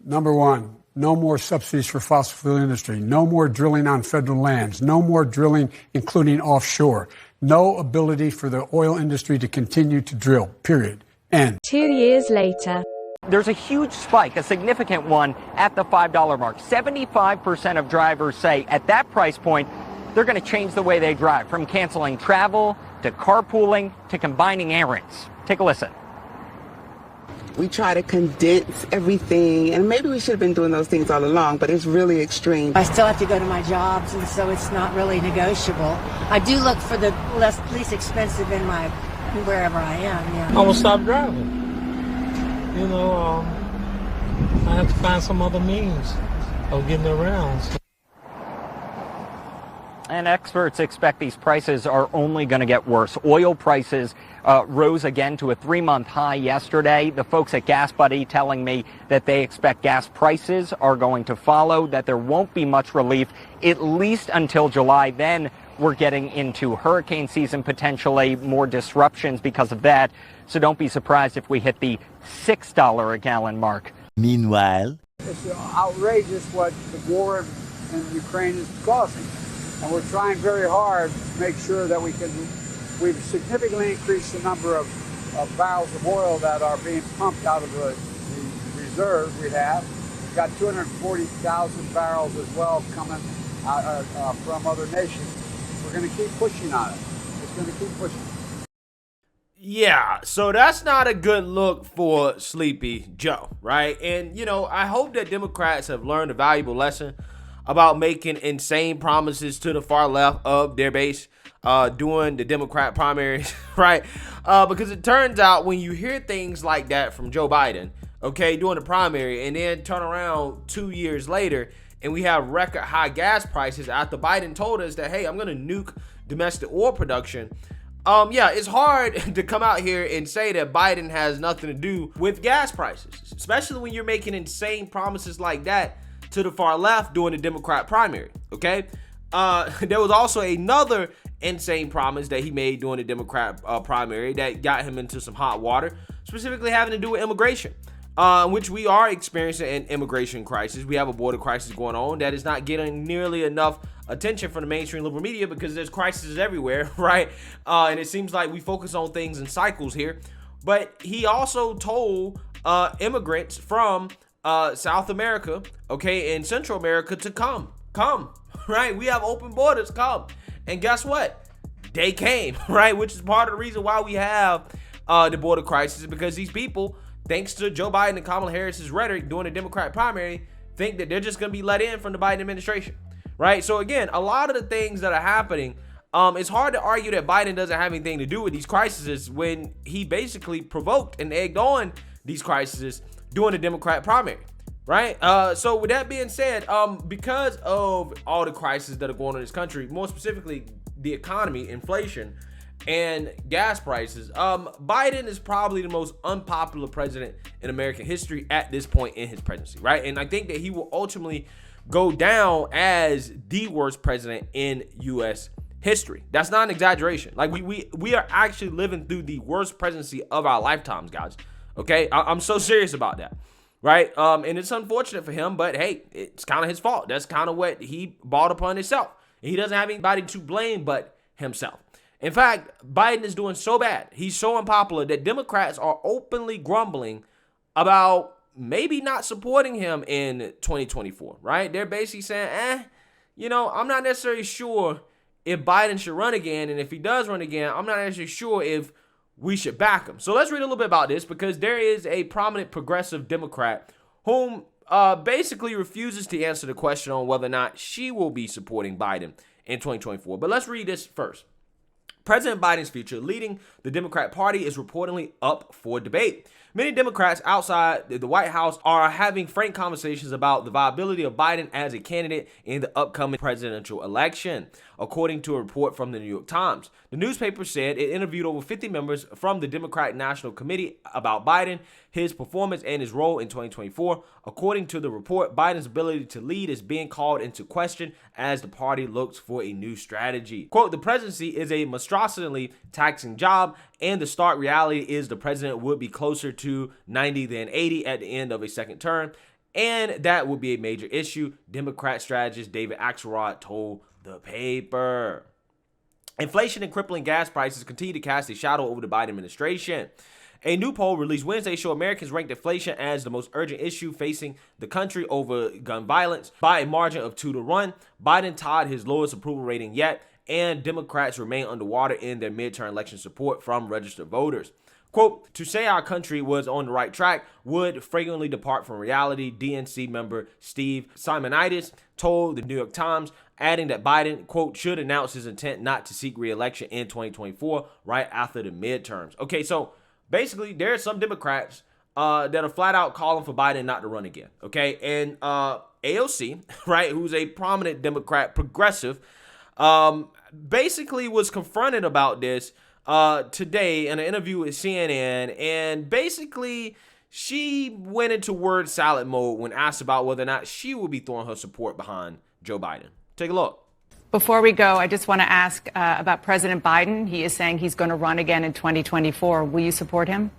Number one, no more subsidies for fossil fuel industry. No more drilling on federal lands. No more drilling, including offshore. No ability for the oil industry to continue to drill, period. End. 2 years later. There's a huge spike, a significant one, at the $5 mark. 75% of drivers say at that price point, they're going to change the way they drive, from canceling travel to carpooling to combining errands. Take a listen. We try to condense everything, and maybe we should have been doing those things all along, but it's really extreme. I still have to go to my jobs, and so it's not really negotiable. I do look for the least expensive in my wherever I am. Yeah. I will stop driving. You know, I have to find some other means of getting around. And experts expect these prices are only going to get worse. Oil prices rose again to a 3-month high yesterday. The folks at Gas Buddy telling me that they expect gas prices are going to follow, that there won't be much relief, at least until July. Then we're getting into hurricane season, potentially more disruptions because of that. So don't be surprised if we hit the $6 a gallon mark. Meanwhile, it's outrageous what the war in Ukraine is causing. And we're trying very hard to make sure that we've significantly increased the number of barrels of oil that are being pumped out of the reserves we have. We've got 240,000 barrels as well coming out, from other nations. We're going to keep pushing on it. It's going to keep pushing. Yeah, so that's not a good look for Sleepy Joe, right? And, you know, I hope that Democrats have learned a valuable lesson about making insane promises to the far left of their base during the Democrat primaries, right? Because it turns out when you hear things like that from Joe Biden, okay, during the primary, and then turn around 2 years later and we have record high gas prices after Biden told us that, hey, I'm going to nuke domestic oil production. Yeah, it's hard to come out here and say that Biden has nothing to do with gas prices, especially when you're making insane promises like that to the far left during the Democrat primary, okay? There was also another insane promise that he made during the Democrat primary that got him into some hot water, specifically having to do with immigration, which we are experiencing an immigration crisis. We have a border crisis going on that is not getting nearly enough attention from the mainstream liberal media because there's crises everywhere, right? And it seems like we focus on things in cycles here. But he also told immigrants from South America, okay, and Central America to come, right? We have open borders, come. And guess what? They came, right? Which is part of the reason why we have the border crisis, because these people, thanks to Joe Biden and Kamala Harris's rhetoric during the Democrat primary, think that they're just going to be let in from the Biden administration, right? So again, a lot of the things that are happening, it's hard to argue that Biden doesn't have anything to do with these crises when he basically provoked and egged on these crises during the Democrat primary, right? So with that being said, because of all the crises that are going on in this country, more specifically the economy, inflation, and gas prices, Biden is probably the most unpopular president in American history at this point in his presidency, right? And I think that he will ultimately go down as the worst president in U.S. history. That's not an exaggeration. Like we are actually living through the worst presidency of our lifetimes, guys. Okay, I'm so serious about that, right? And it's unfortunate for him, but hey, it's kind of his fault. That's kind of what he brought upon himself. He doesn't have anybody to blame but himself. In fact, Biden is doing so bad, he's so unpopular that Democrats are openly grumbling about maybe not supporting him in 2024, right? They're basically saying, I'm not necessarily sure if Biden should run again. And if he does run again, I'm not actually sure if we should back him. So let's read a little bit about this, because there is a prominent progressive Democrat whom basically refuses to answer the question on whether or not she will be supporting Biden in 2024. But let's read this first. President Biden's future leading the Democrat Party is reportedly up for debate. Many Democrats outside the White House are having frank conversations about the viability of Biden as a candidate in the upcoming presidential election, according to a report from the New York Times. The newspaper said it interviewed over 50 members from the Democratic National Committee about Biden, his performance, and his role in 2024. According to the report, Biden's ability to lead is being called into question as the party looks for a new strategy. Quote, the presidency is a monstrously taxing job, and the stark reality is the president would be closer to 90 than 80 at the end of a second term. and that would be a major issue, Democrat strategist David Axelrod told the paper. Inflation and crippling gas prices continue to cast a shadow over the Biden administration. A new poll released Wednesday showed Americans ranked inflation as the most urgent issue facing the country over gun violence by a margin of 2-1. Biden tied his lowest approval rating yet, and Democrats remain underwater in their midterm election support from registered voters. Quote, to say our country was on the right track would frequently depart from reality, DNC member Steve Simonides told the New York Times, adding that Biden, quote, should announce his intent not to seek re-election in 2024 right after the midterms. Okay, so basically there are some Democrats that are flat out calling for Biden not to run again, okay? And AOC, right, who's a prominent Democrat progressive, basically was confronted about this today in an interview with CNN, and basically she went into word salad mode when asked about whether or not she will be throwing her support behind Joe Biden. Take a look. Before we go, I just want to ask about President Biden. He is saying he's going to run again in 2024. Will you support him?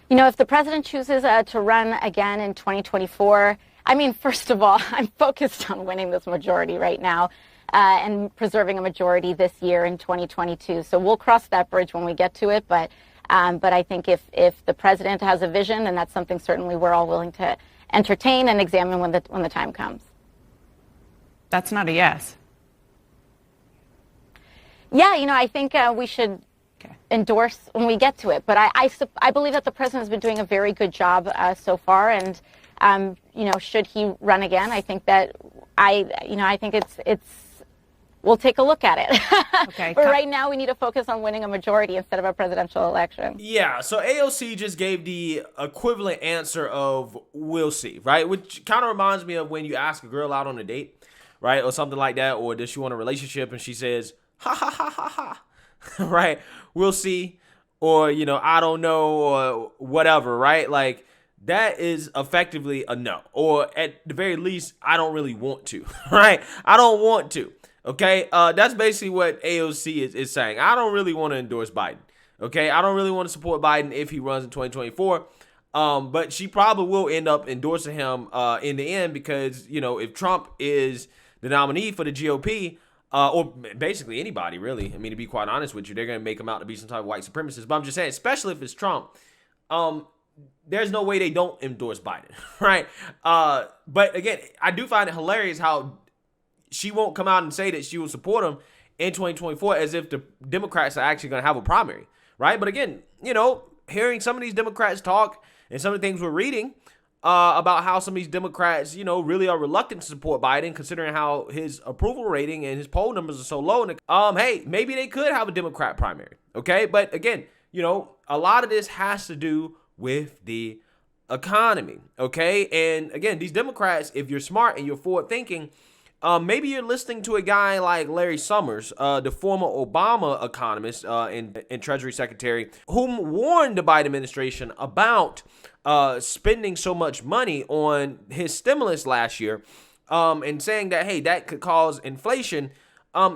You know, if the president chooses to run again in 2024, I mean, first of all, I'm focused on winning this majority right now and preserving a majority this year in 2022. So we'll cross that bridge when we get to it. But I think if the president has a vision, and that's something certainly we're all willing to entertain and examine when the time comes. That's not a yes. Yeah, you know, I think we should endorse when we get to it. But I believe that the president has been doing a very good job so far. And, you know, should he run again, I think that I think we'll take a look at it. Okay. But right now we need to focus on winning a majority instead of a presidential election. Yeah, so AOC just gave the equivalent answer of we'll see, right? Which kind of reminds me of when you ask a girl out on a date, right? Or something like that. Or does she want a relationship? And she says, ha, ha, ha, ha, ha. Right? We'll see. Or, you know, I don't know, or whatever, right? Like, that is effectively a no. Or at the very least, I don't really want to, right? I don't want to. Okay, that's basically what AOC is saying. I don't really want to endorse Biden. Okay, I don't really want to support Biden if he runs in 2024. But she probably will end up endorsing him in the end because, you know, if Trump is the nominee for the GOP, or basically anybody, really, I mean, to be quite honest with you, they're going to make him out to be some type of white supremacist. But I'm just saying, especially if it's Trump, there's no way they don't endorse Biden, right? But again, I do find it hilarious how she won't come out and say that she will support him in 2024 as if the Democrats are actually going to have a primary, right? But again, you know, hearing some of these Democrats talk and some of the things we're reading about how some of these Democrats, you know, really are reluctant to support Biden considering how his approval rating and his poll numbers are so low. And hey, maybe they could have a Democrat primary, okay? But again, you know, a lot of this has to do with the economy, okay? And again, these Democrats, if you're smart and you're forward thinking, maybe you're listening to a guy like Larry Summers, the former Obama economist and Treasury Secretary, whom warned the Biden administration about spending so much money on his stimulus last year, and saying that, hey, that could cause inflation.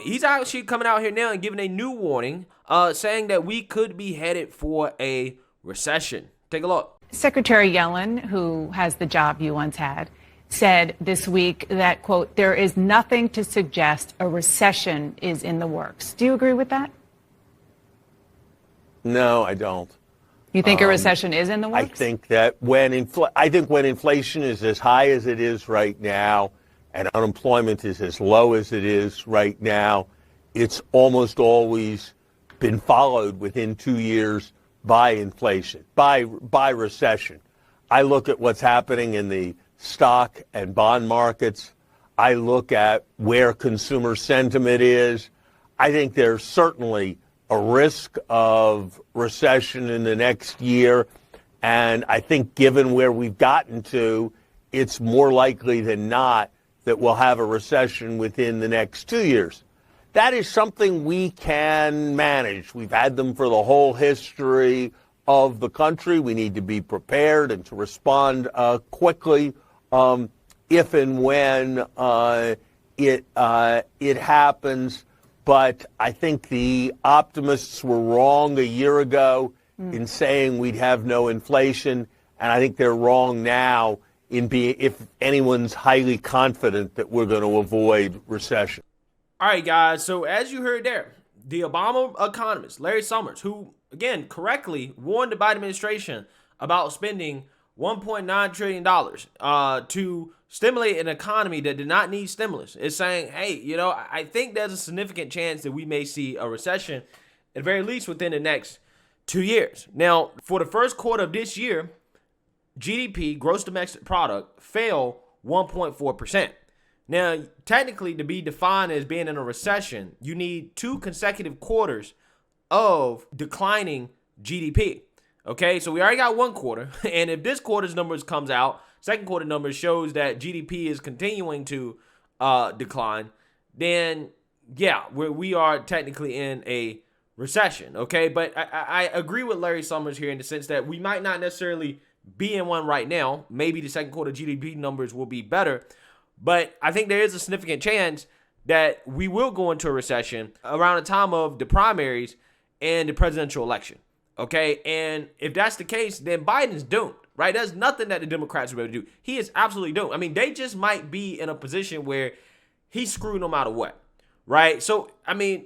He's actually coming out here now and giving a new warning, saying that we could be headed for a recession. Take a look. Secretary Yellen, who has the job you once had, said this week that, quote, there is nothing to suggest a recession is in the works. Do you agree with that? No, I don't. You think a recession is in the works? I think that when inflation is as high as it is right now and unemployment is as low as it is right now, it's almost always been followed within 2 years by inflation, by recession. I look at what's happening in the stock and bond markets. I look at where consumer sentiment is. I think there's certainly a risk of recession in the next year. And I think given where we've gotten to, it's more likely than not that we'll have a recession within the next 2 years. That is something we can manage. We've had them for the whole history of the country. We need to be prepared and to respond quickly if and when it happens. But I think the optimists were wrong a year ago in saying we'd have no inflation. And I think they're wrong now if anyone's highly confident that we're going to avoid recession. All right, guys. So as you heard there, the Obama economist, Larry Summers, who, again, correctly warned the Biden administration about spending $1.9 trillion to stimulate an economy that did not need stimulus, is saying, hey, I think there's a significant chance that we may see a recession, at the very least within the next 2 years. Now, for the first quarter of this year, GDP, gross domestic product, fell 1.4%. Now, technically, to be defined as being in a recession, you need 2 consecutive quarters of declining GDP. Okay, so we already got 1 quarter, and if this quarter's numbers comes out, second quarter numbers shows that GDP is continuing to decline, then yeah, we are technically in a recession. Okay, but I agree with Larry Summers here in the sense that we might not necessarily be in one right now. Maybe the second quarter GDP numbers will be better, but I think there is a significant chance that we will go into a recession around the time of the primaries and the presidential election. Okay, and if that's the case, then Biden's doomed, right? There's nothing that the Democrats will be able to do. He is absolutely doomed. I mean, they just might be in a position where he's screwed no matter what, right? So, I mean,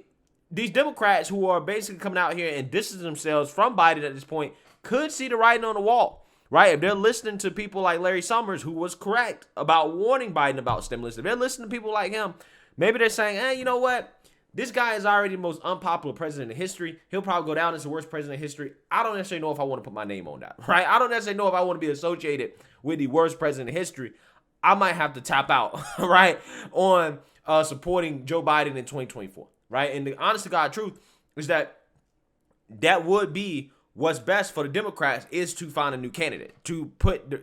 these Democrats who are basically coming out here and distancing themselves from Biden at this point could see the writing on the wall. Right, if they're listening to people like Larry Summers, who was correct about warning Biden about stimulus, if they're listening to people like him, maybe they're saying, hey, you know what? This guy is already the most unpopular president in history. He'll probably go down as the worst president in history. I don't necessarily know if I want to put my name on that, right? I don't necessarily know if I want to be associated with the worst president in history. I might have to tap out, right, on supporting Joe Biden in 2024, right? And the honest to God truth is that would be what's best for the Democrats is to find a new candidate, to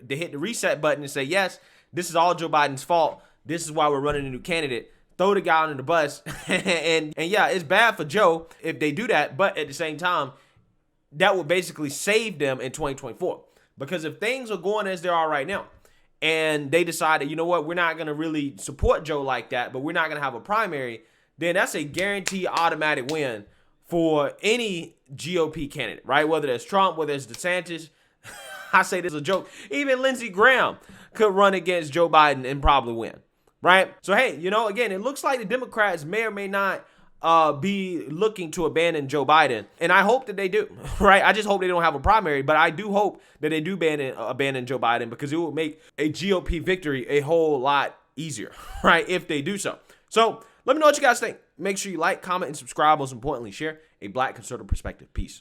hit the reset button and say, yes, this is all Joe Biden's fault. This is why we're running a new candidate. Throw the guy under the bus. and yeah, it's bad for Joe if they do that. But at the same time, that would basically save them in 2024. Because if things are going as they are right now, and they decide that, you know what, we're not going to really support Joe like that, but we're not going to have a primary, then that's a guaranteed automatic win for any GOP candidate, right? Whether it's Trump, whether it's DeSantis. I say this is a joke. Even Lindsey Graham could run against Joe Biden and probably win, right? So, hey, again, it looks like the Democrats may or may not be looking to abandon Joe Biden. And I hope that they do, right? I just hope they don't have a primary, but I do hope that they do abandon Joe Biden, because it will make a GOP victory a whole lot easier, right? If they do so. So let me know what you guys think. Make sure you like, comment, and subscribe. Most importantly, share a Black conservative perspective. Peace.